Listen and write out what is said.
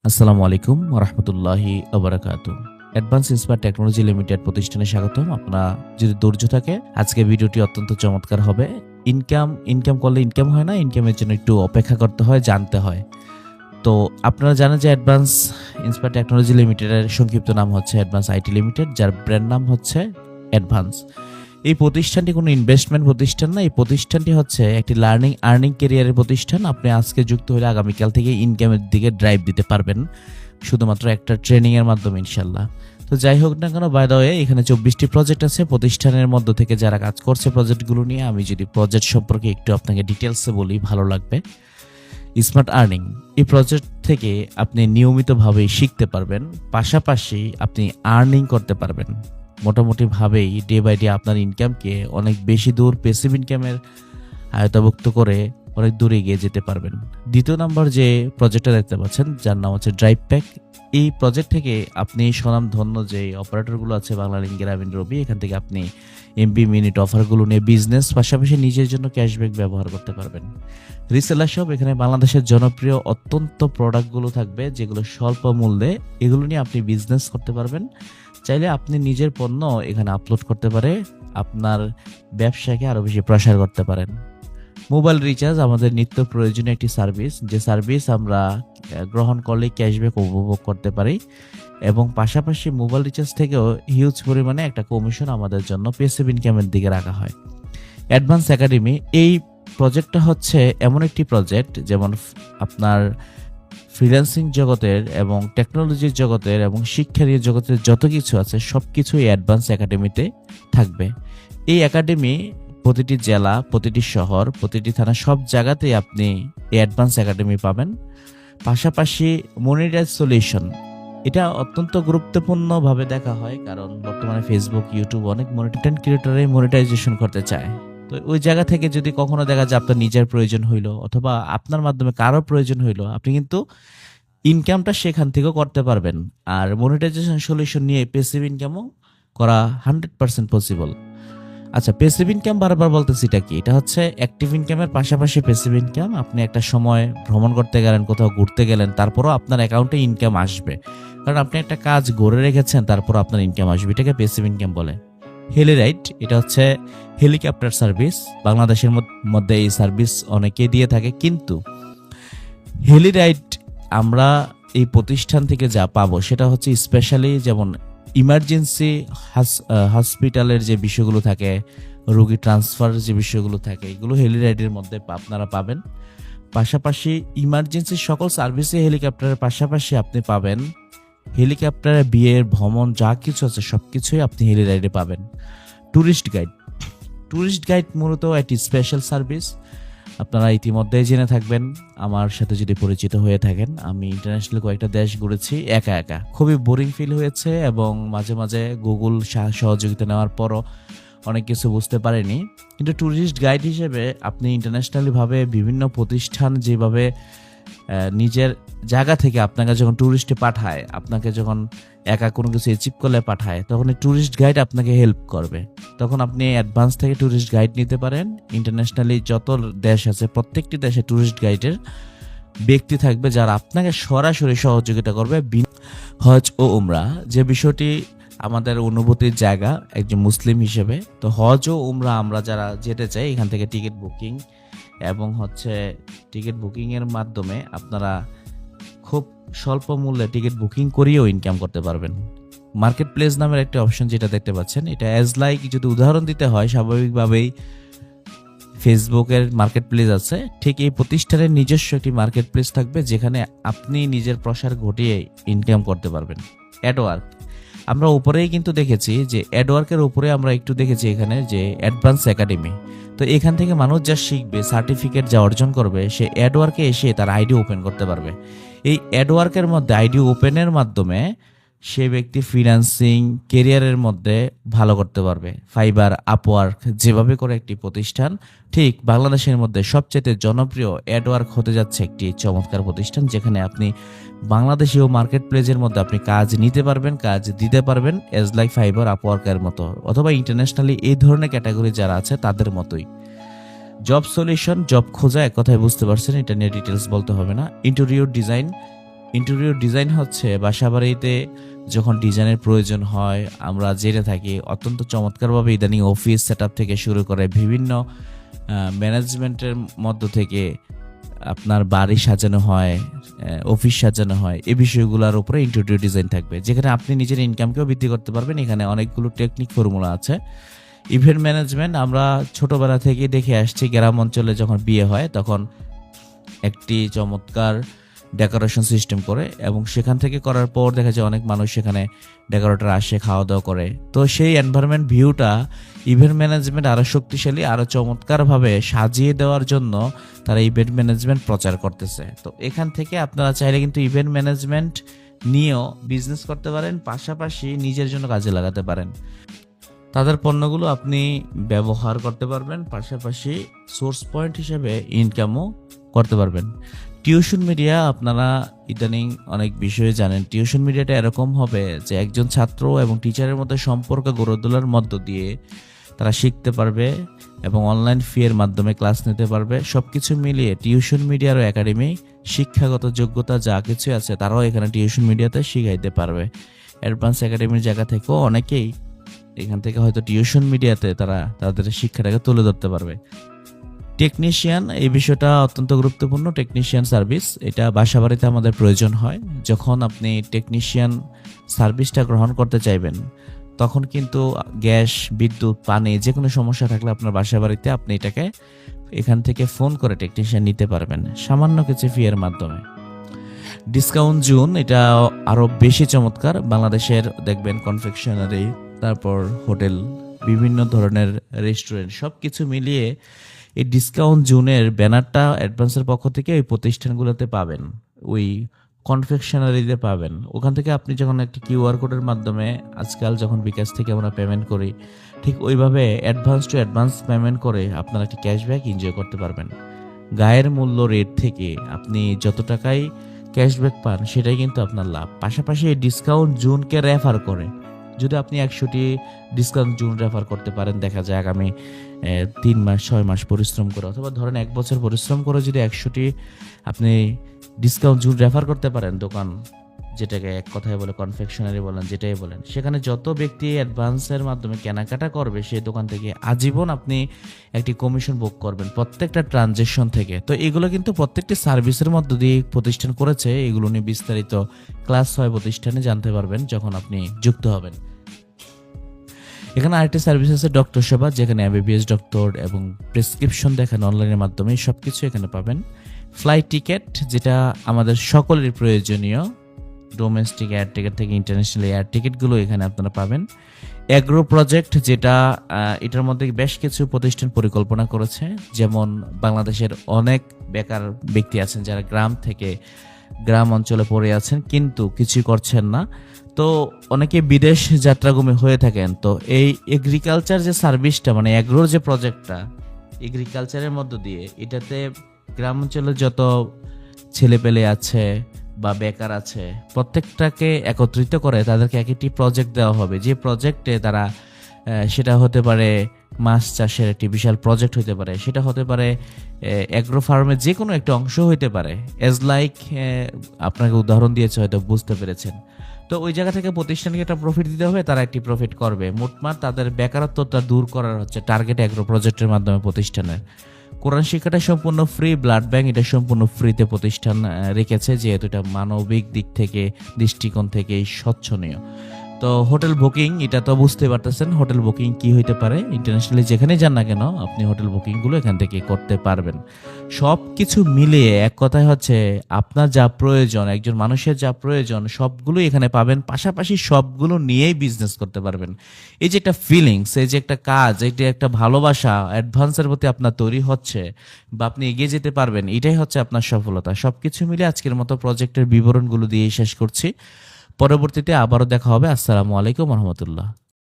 আসসালামু আলাইকুম রহমতুল্লাহি ওবারাকাতু। অ্যাডভান্স ইন্সপায়ার টেকনোলজি লিমিটেড প্রতিষ্ঠানে স্বাগতম। আপনারা যদি ধৈর্য থাকে আজকে ভিডিওটি অত্যন্ত চমৎকার হবে। ইনকাম করলে ইনকাম হয় না, ইনকামের জন্য একটু অপেক্ষা করতে হয়, জানতে হয়। তো আপনারা জানেন যে অ্যাডভান্স ইন্সপায়ার টেকনোলজি লিমিটেডের সংক্ষিপ্ত নাম হচ্ছে অ্যাডভান্স আইটি লিমিটেড, যার ব্র্যান্ড নাম হচ্ছে অ্যাডভান্স। এই প্রতিষ্ঠানটি কোনো ইনভেস্টমেন্ট প্রতিষ্ঠান না, এই প্রতিষ্ঠানটি হচ্ছে একটি আর্নিং কেরিয়ারের প্রতিষ্ঠান। আপনি আজকে যুক্ত হলে আগামীকাল থেকে ইনকামের দিকে ড্রাইভ দিতে পারবেন শুধুমাত্র একটা ট্রেনিং এর মাধ্যমে ইনশাল্লাহ। তো যাই হোক না কেন, বাই দ্য ওয়ে, এখানে 24টি প্রজেক্ট আছে প্রতিষ্ঠানের মধ্য থেকে যারা কাজ করছে প্রজেক্টগুলো নিয়ে। আমি যদি প্রজেক্ট সম্পর্কে একটু আপনাকে ডিটেলসে বলি ভালো লাগবে। স্মার্ট আর্নিং, এই প্রজেক্ট থেকে আপনি নিয়মিতভাবেই শিখতে পারবেন, পাশাপাশি আপনি আর্নিং করতে পারবেন। মোটামুটি ভাবেই ডে বাই ডে আপনার ইনকামকে অনেক বেশি দূর প্যাসিভ ইনকামের আয়ত্তভুক্ত করে অনেক দূরে এগিয়ে যেতে পারবেন। দ্বিতীয় নাম্বার যে প্রজেক্টটা দেখতে পাচ্ছেন, যার নাম হচ্ছে ড্রাইভ প্যাক। এই প্রজেক্ট থেকে আপনি স্বনামধন্য যে অপারেটরগুলো আছে বাংলালিংক, গ্রামীণ, রবি, এখান থেকে আপনি এমবি মিনিট অফারগুলো নিয়ে বিজনেস পাশাপাশি নিজের জন্য ক্যাশব্যাক ব্যবহার করতে পারবেন। রিসেলার শপ, এখানে বাংলাদেশের জনপ্রিয় অত্যন্ত প্রোডাক্টগুলো থাকবে যেগুলো স্বল্প মূল্যে, এগুলো নিয়ে আপনি বিজনেস করতে পারবেন। চাইলে আপনি নিজের পণ্য এখানে আপলোড করতে পারে আপনার ব্যবসাকে আরও বেশি প্রসার করতে পারেন। মোবাইল রিচার্জ আমাদের নিত্য প্রয়োজনীয় একটি সার্ভিস, যে সার্ভিস আমরা গ্রহণ করলে ক্যাশব্যাক উপভোগ করতে পারি, এবং পাশাপাশি মোবাইল রিচার্জ থেকেও হিউজ পরিমাণে একটা কমিশন আমাদের জন্য প্যাসিভ ইনকামের দিকে রাখা হয়। অ্যাডভান্স একাডেমি, এই প্রজেক্টটা হচ্ছে এমন একটি প্রজেক্ট যেমন আপনার ফ্রিল্যান্সিং জগতের এবং টেকনোলজির জগতের এবং শিক্ষার জগতের যত কিছু আছে সব কিছুই অ্যাডভান্স একাডেমিতে থাকবে। এই একাডেমি প্রতিটি জেলা, প্রতিটি শহর, প্রতিটি থানা, সব জায়গাতেই আপনি এই অ্যাডভান্স একাডেমি পাবেন। পাশাপাশি মনিটাইজ সলিউশন, এটা অত্যন্ত গুরুত্বপূর্ণভাবে দেখা হয়, কারণ বর্তমানে ফেসবুক, ইউটিউব অনেক কন্টেন্ট ক্রিয়েটরই মনিটাইজেশন করতে চায়। তো ওই জায়গা থেকে যদি কখনো দেখা যায় আপনার নিজের প্রয়োজন হইলো অথবা আপনার মাধ্যমে কারো প্রয়োজন হইলো, আপনি কিন্তু ইনকামটা সেখান থেকেও করতে পারবেন। আর মনিটাইজেশন সলিউশন নিয়ে প্যাসিভ ইনকামও করা 100% পসিবল। আচ্ছা, প্যাসিভ ইনকাম বারবার বলতেছি, এটা কি? এটা হচ্ছে অ্যাক্টিভ ইনকামের পাশাপাশি প্যাসিভ ইনকাম। আপনি একটা সময় ভ্রমণ করতে গেলেন, কোথাও ঘুরতে গেলেন, তারপরও আপনার অ্যাকাউন্টে ইনকাম আসবে, কারণ আপনি একটা কাজ গড়ে রেখেছেন, তারপর আপনার ইনকাম আসবে। এটাকে প্যাসিভ ইনকাম বলে। হেলিরাইড, এটা হচ্ছে হেলিকপ্টার সার্ভিস। বাংলাদেশের মধ্যে এই সার্ভিস অনেকেই দিয়ে থাকে, কিন্তু হেলিরাইড আমরা এই প্রতিষ্ঠান থেকে যা পাবো সেটা হচ্ছে স্পেশালি, যেমন ইমার্জেন্সি হসপিটালের যে বিষয়গুলো থাকে, রোগী ট্রান্সফার যে বিষয়গুলো থাকে, এগুলো হেলিরাইডের মধ্যে আপনারা পাবেন। পাশাপাশি ইমার্জেন্সি সকল সার্ভিসে হেলিকপ্টারের পাশাপাশি আপনি পাবেন হেলিকপ্টারে বিয়ের ভ্রমণ যা কিছু আছে সবকিছুই আপনি হেলিরাইডে পাবেন। ট্যুরিস্ট গাইড মূলত একটি স্পেশাল সার্ভিস, আপনারা ইতিমধ্যেই জেনে থাকবেন। আমার সাথে যদি পরিচিত হয়ে থাকেন, আমি ইন্টারন্যাশনাল কয়েকটা দেশ ঘুরেছি একা একা, খুবই বোরিং ফিল হয়েছে এবং মাঝে মাঝে গুগল সহযোগিতা নেওয়ার পরও অনেক কিছু বুঝতে পারিনি। কিন্তু ট্যুরিস্ট গাইড হিসেবে আপনি ইন্টারন্যাশনালি ভাবে বিভিন্ন প্রতিষ্ঠান যেভাবে নিজের জায়গা থেকে আপনাকে যখন ট্যুরিস্টে পাঠায়, আপনাকে যখন একা কোনো কিছু অ্যাচিভ করলে পাঠায়, তখন এই ট্যুরিস্ট গাইড আপনাকে হেল্প করবে। তখন আপনি অ্যাডভান্স থেকে ট্যুরিস্ট গাইড নিতে পারেন। ইন্টারন্যাশনালি যত দেশ আছে প্রত্যেকটি দেশে ট্যুরিস্ট গাইডের ব্যক্তি থাকবে যারা আপনাকে সরাসরি সহযোগিতা করবে। হজ ও উমরা, যে বিষয়টি আমাদের অনুভূতির জায়গা একজন মুসলিম হিসেবে, তো হজ ও উমরা আমরা যারা যেতে চাই, এখান থেকে টিকিট বুকিং এবং টিকিট বুকিংয়ের মাধ্যমে আপনারা খুব স্বল্প মূল্যে টিকিট বুকিং করিয়েও ইনকাম করতে পারবেন। মার্কেট প্লেস নামের একটা অপশন যেটা দেখতে পাচ্ছেন, এটা অ্যাজ লাইক, যদি উদাহরণ দিতে হয়, স্বাভাবিকভাবেই ফেসবুকের মার্কেট প্লেস আছে, ঠিক এই প্রতিষ্ঠানের নিজস্ব একটি মার্কেট প্লেস থাকবে যেখানে আপনি নিজের প্রসার ঘটিয়ে ইনকাম করতে পারবেন। অ্যাডওয়ার্ক, আমরা উপরেই কিন্তু দেখেছি যে অ্যাডওয়ার্কের উপরে আমরা একটু দেখেছি এখানে যে অ্যাডভান্স একাডেমি। তো এখান থেকে মানুষ যা শিখবে, সার্টিফিকেট যা অর্জন করবে, সে অ্যাডওয়ার্কে এসে তার আইডি ওপেন করতে পারবে। এই অ্যাডওয়ার্কের মধ্যে আইডি ওপেনের মাধ্যমে সে ব্যক্তি ফ্রিল্যান্সিং কেরিয়ারের মধ্যে ভালো করতে পারবে। ফাইবার, আপওয়ার্ক যেভাবে করে একটি প্রতিষ্ঠান, ঠিক বাংলাদেশের মধ্যে সবচেয়ে জনপ্রিয় অ্যাডওয়ার্ক হতে যাচ্ছে একটি চমৎকার প্রতিষ্ঠান, যেখানে আপনি বাংলাদেশীয় মার্কেট প্লেসের মধ্যে আপনি কাজ নিতে পারবেন, কাজ দিতে পারবেন, এজ লাইক ফাইবার, আপওয়ার্কের মতো, অথবা ইন্টারন্যাশনালি এই ধরনের ক্যাটাগরি যারা আছে তাদের মতোই। জব সলিউশন, জব খোঁজা, এক কথায় বুঝতে পারছেন, এটা নিয়ে ডিটেলস বলতে হবে না। ইন্টেরিয়র ডিজাইন, ইন্টেরিয়র ডিজাইন হচ্ছে বাসাবাড়িতে যখন ডিজাইনের প্রয়োজন হয় আমরা জেনে থাকি অত্যন্ত চমৎকারভাবে ইদানিং অফিস সেটআপ থেকে শুরু করে বিভিন্ন ম্যানেজমেন্টের মধ্য থেকে আপনার বাড়ি সাজানো হয়, অফিস সাজানো হয়, এই বিষয়গুলোর উপরে ইন্টেরিয়র ডিজাইন থাকবে, যেখানে আপনি নিজের ইনকামকেও বৃদ্ধি করতে পারবেন। এখানে অনেকগুলো টেকনিক ফর্মুলা আছে। ইভেন্ট ম্যানেজমেন্ট আমরা ছোটবেলা থেকে দেখে আসছি, গ্রাম অঞ্চলে যখন বিয়ে হয় তখন একটি চমৎকার ডেকোরেশন সিস্টেম করে এবং সেখান থেকে করার পর দেখা যায় অনেক মানুষ সেখানে ডেকোরেটর আসে, খাওয়া দাওয়া করে। তো সেই এনভায়রনমেন্ট ভিউটা ইভেন্ট ম্যানেজমেন্ট আরও শক্তিশালী, আরও চমৎকারভাবে সাজিয়ে দেওয়ার জন্য তারা ইভেন্ট ম্যানেজমেন্ট প্রচার করতেছে। তো এখান থেকে আপনারা চাইলে কিন্তু ইভেন্ট ম্যানেজমেন্ট নিয়েও বিজনেস করতে পারেন, পাশাপাশি নিজের জন্য কাজে লাগাতে পারেন। তাদের পণ্যগুলো আপনি ব্যবহার করতে পারবেন, পাশাপাশি সোর্স পয়েন্ট হিসেবে ইনকামও করতে পারবেন। টিউশন মিডিয়া আপনারা ইদানিং অনেক বিষয়ে জানেন। টিউশন মিডিয়াটা এরকম হবে যে একজন ছাত্র এবং টিচারের মধ্যে সম্পর্ক গড়ে তোলার মধ্য দিয়ে তারা শিখতে পারবে এবং অনলাইন ফি এর মাধ্যমে ক্লাস নিতে পারবে। সবকিছু মিলিয়ে টিউশন মিডিয়ার একাডেমি শিক্ষাগত যোগ্যতা যা কিছু আছে তারাও এখানে টিউশন মিডিয়াতে শিখাইতে পারবে। অ্যাডভান্স একাডেমির জায়গা থেকেও অনেকেই এখান থেকে হয়তো টিউশন মিডিয়াতে তারা তাদের শিক্ষাটাকে তুলে ধরতে পারবে। টেকনিশিয়ান, এই বিষয়টা অত্যন্ত গুরুত্বপূর্ণ। টেকনিশিয়ান সার্ভিস এটা বাসাবাড়িতে আমাদের প্রয়োজন হয়। যখন আপনি টেকনিশিয়ান সার্ভিসটা গ্রহণ করতে চাইবেন তখন কিন্তু গ্যাস, বিদ্যুৎ, পানি যে কোনো সমস্যা থাকলে আপনার বাসাবাড়িতে আপনি এটাকে এখান থেকে ফোন করে টেকনিশিয়ান নিতে পারবেন সামান্য কিছু ফি এর মাধ্যমে। ডিসকাউন্ট জোন এটা আরও বেশি চমৎকার। বাংলাদেশের দেখবেন কনফেকশনারি, তারপর হোটেল, বিভিন্ন ধরনের রেস্টুরেন্ট সব কিছু মিলিয়ে এই ডিসকাউন্ট জোনের ব্যানারটা অ্যাডভান্সের পক্ষ থেকে ওই প্রতিষ্ঠানগুলোতে পাবেন, ওই কনফেকশনারিতে পাবেন। ওখান থেকে আপনি যখন একটি কিউআর কোডের মাধ্যমে আজকাল যখন বিকাশ থেকে আমরা পেমেন্ট করি, ঠিক ওইভাবে অ্যাডভান্স টু অ্যাডভান্স পেমেন্ট করে আপনারা একটি ক্যাশব্যাক এনজয় করতে পারবেন। গায়ের মূল্য রেট থেকে আপনি যত টাকাই ক্যাশব্যাক পান সেটাই কিন্তু আপনার লাভ। পাশাপাশি এই ডিসকাউন্ট জোনকে রেফার করে যদি আপনি 100টি ডিসকাউন্ট জোন রেফার করতে পারেন, দেখা যায় আগামী 3 মাস 6 মাস পরিশ্রম করে অথবা ধরেন 1 বছর পরিশ্রম করে যদি 100টি আপনি ডিসকাউন্ট জোন রেফার করতে পারেন, দোকান যেটাকে এক কথায় বলে কনফেকশনারি বলেন, যেটাই বলেন, সেখানে যত ব্যক্তি অ্যাডভান্সের মাধ্যমে কেনাকাটা করবে সেই দোকান থেকে আজীবন আপনি একটি কমিশন ভোগ করবেন প্রত্যেকটা ট্রানজ্যাকশন থেকে। তো এগুলো কিন্তু প্রত্যেকটি সার্ভিসের মধ্য দিয়ে প্রতিষ্ঠান করেছে। এগুলো নিয়ে বিস্তারিত ক্লাস 6 প্রতিষ্ঠানে জানতে পারবেন যখন আপনি যুক্ত হবেন। এখানে আরেকটি সার্ভিস আছে ডক্টর সেবা, যেখানে এমবিবিএস ডক্টর এবং প্রেসক্রিপশন দেখেন অনলাইনের মাধ্যমে সবকিছু এখানে পাবেন। ফ্লাইট টিকেট যেটা আমাদের সকলের প্রয়োজনীয়, ডোমেস্টিক এয়ার টিকেট থেকে ইন্টারন্যাশনাল এয়ার টিকিটগুলো এখানে আপনারা পাবেন। অ্যাগ্রো প্রজেক্ট যেটা এটার মধ্যে বেশ কিছু প্রতিষ্ঠান পরিকল্পনা করেছে, যেমন বাংলাদেশের অনেক বেকার ব্যক্তি আছেন যারা গ্রাম অঞ্চলে পড়ে আছেন কিন্তু কিছুই করছেন না। তো অনেকে বিদেশ যাত্রাগমী হয়ে থাকেন। তো এই এগ্রিকালচার যে সার্ভিসটা, মানে অ্যাগ্রোর যে প্রজেক্টটা এগ্রিকালচারের মধ্য দিয়ে, এটাতে গ্রাম অঞ্চলে যত ছেলেপেলে আছে বা বেকার আছে প্রত্যেকটাকে একত্রিত করে তাদেরকে একটি প্রজেক্ট দেওয়া হবে, যে প্রজেক্টে তারা সেটা হতে পারে মাছ চাষের একটি বিশাল প্রজেক্ট হতে পারে, সেটা হতে পারে অ্যাগ্রো ফার্মের যে কোনো একটা অংশ হতে পারে। এজ লাইক আপনাকে উদাহরণ দিয়েছে, হয়তো বুঝতে পেরেছেন। তো ওই জায়গা থেকে প্রতিষ্ঠানকে একটা প্রফিট দিতে হবে, তারা একটি প্রফিট করবে। মোটমাট তাদের বেকারত্বটা দূর করার হচ্ছে টার্গেট অ্যাগ্রো প্রজেক্টের মাধ্যমে প্রতিষ্ঠানের। কোরআন শিক্ষাটা সম্পূর্ণ ফ্রি, ব্লাড ব্যাংক এটা সম্পূর্ণ ফ্রিতে প্রতিষ্ঠান রেখেছে, যেহেতু এটা মানবিক দিক থেকে দৃষ্টিকোণ থেকে স্বচ্ছনীয়। তো হোটেল বুকিং এটা তো বুঝতে পারতেছেন, হোটেল বুকিং কি হইতে পারে। ইন্টারন্যাশনালি যেখানে যান না কেন আপনি হোটেল বুকিংগুলো এখান থেকে করতে পারবেন। সব কিছু মিলিয়ে এক কথায় হচ্ছে আপনার যা প্রয়োজন, একজন মানুষের যা প্রয়োজন সবগুলো এখানে পাবেন, পাশাপাশি সবগুলো নিয়েই বিজনেস করতে পারবেন। এই যে একটা ফিলিংস, এই যে একটা কাজ, এই যে একটা ভালোবাসা অ্যাডভান্সের প্রতি আপনার তৈরি হচ্ছে বা আপনি এগিয়ে যেতে পারবেন, এটাই হচ্ছে আপনার সফলতা। সবকিছু মিলে আজকের মতো প্রজেক্টের বিবরণগুলো দিয়ে শেষ করছি। পরবর্তীতে আবারও দেখা হবে। আসসালামু আলাইকুম রহমতুল্লাহ।